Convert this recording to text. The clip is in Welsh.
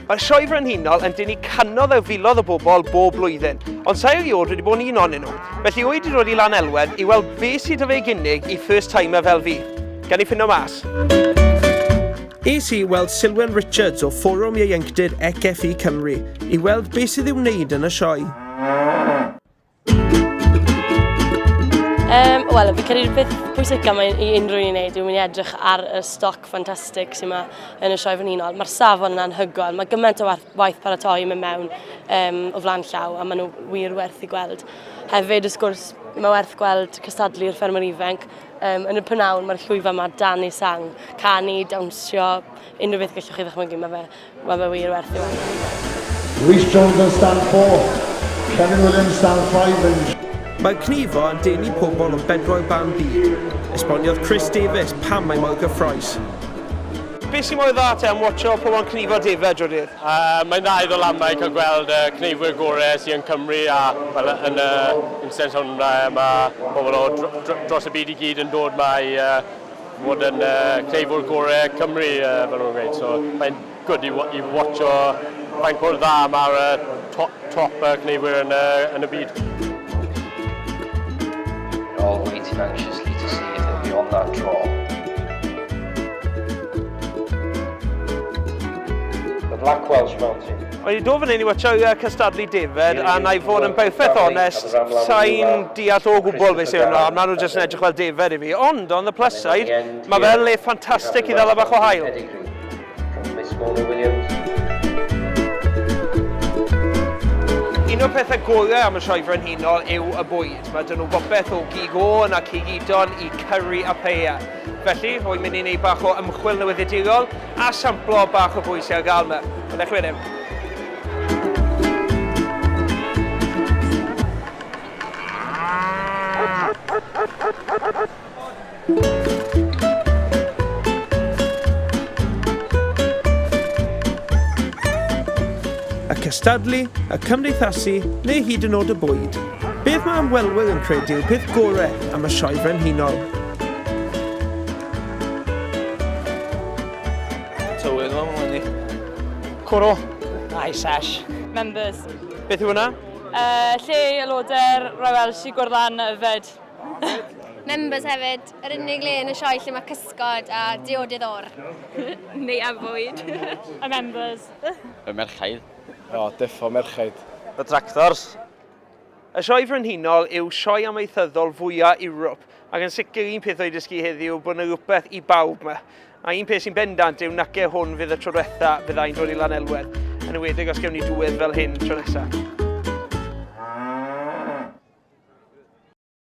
Mae'r sioe frenhinol yn denu canoedd o filoedd o bobl bob blwyddyn, ond sa'i eriod wedi bod yn un ohonyn nhw. Felly wedi dod i Lanelwedd i weld beth sydd â fe gynnig i first timer fel fi. Gan i ffindo mas. Es i weld Sylwen Richards o Fforwm Ieuenctid ECFE Cymru i weld beth sydd i'w wneud yn y sioe. Wel, fi credu'r peth pwysica mae i unrhyw un wneud yw mynd i edrych ar y stoc ffantastig sydd yma yn y sioe frenhinol. Mae'r safon yn anhygoel, mae gymaint o waith paratoi yn mynd mewn o flaen llaw a maen nhw wir werth i gweld. Hefyd, wrth gwrs, mae werth gweld cystadlu'r ffermwyr ifanc. Yn y prynawn, mae'r llwyfa yma dan i sang, canu, dawnsio, unrhyw beth gallwch chi ddychmygu, mae fe wir werth i weld. Rhys Jones yn stand 4, Kevin Williams stand 5. Mae Cnifo yn denu pobl o bedroedd ban byd. Esboniodd Chris Davis pam mae mor gyffroes. Beth sy'n mwy dda te am watcho pobl yn Cnifo David, Jodie? Mae'n dda iddo lamau cael gweld cneifwyr gorau sydd yn Cymru a yn insens hwn mae pobl o dros y byd i gyd yn dod mae fod yn cneifwyr gorau Cymru fel nhw'n gweud. So mae'n good i watcho faint mor dda mae'r top cneifwyr yn y byd. All waiting anxiously to see if they'll be on that draw. The Black Welsh Mountain. O'n i dod fan hyn i watcho cystadlu David a na i fod yn bowffaith onest, sa'n deall o gwbl beth sy'n yno, maen nhw jyst yn edrych fel David i fi. Ond, on the plus side, mae fe'n le ffantastig i ddala bach o hael. Miss Mona Williams. Un o'r pethau gorau am y sioe frenhinol yw y bwyd. Mae dyn nhw bopeth o gigôn a cigidon i curry a peia. Felly, rwy'n mynd i wneud bach o ymchwil newyddiadurol a samplo bach o bwyd sy'n ar gael yma. Fyddech wedyn. Y cystadlu, y cymdeithasu, neu hyd yn oed y bwyd. Beth mae ymwelwyr yn credu yw peth gorau am y sioe frenhinol? Tywydd yma mwyn ni. Cwrw. Ai, sesh. Members. Beth yw hwnna? Lle aelodau'r Royal Welsh i gwrdd yfed. Members hefyd, yr unig le yn y sioe lle mae cysgod a diodydd o'r. Neu a fwyd. Y members. Y merchaid. O, diffo merchaid. Y tractors. Y sioe frenhinol yw sioe amaethyddol fwyaf Ewrop, ac yn sicr un peth o'i dysgu heddiw bod yna rhywbeth i bawb yma. A un peth sy'n bendant yw nac hwn fydd y tro diwetha fyddai'n dod i Lanelwedd, yn enwedig os gewn ni dwyedd fel hyn tro nesaf.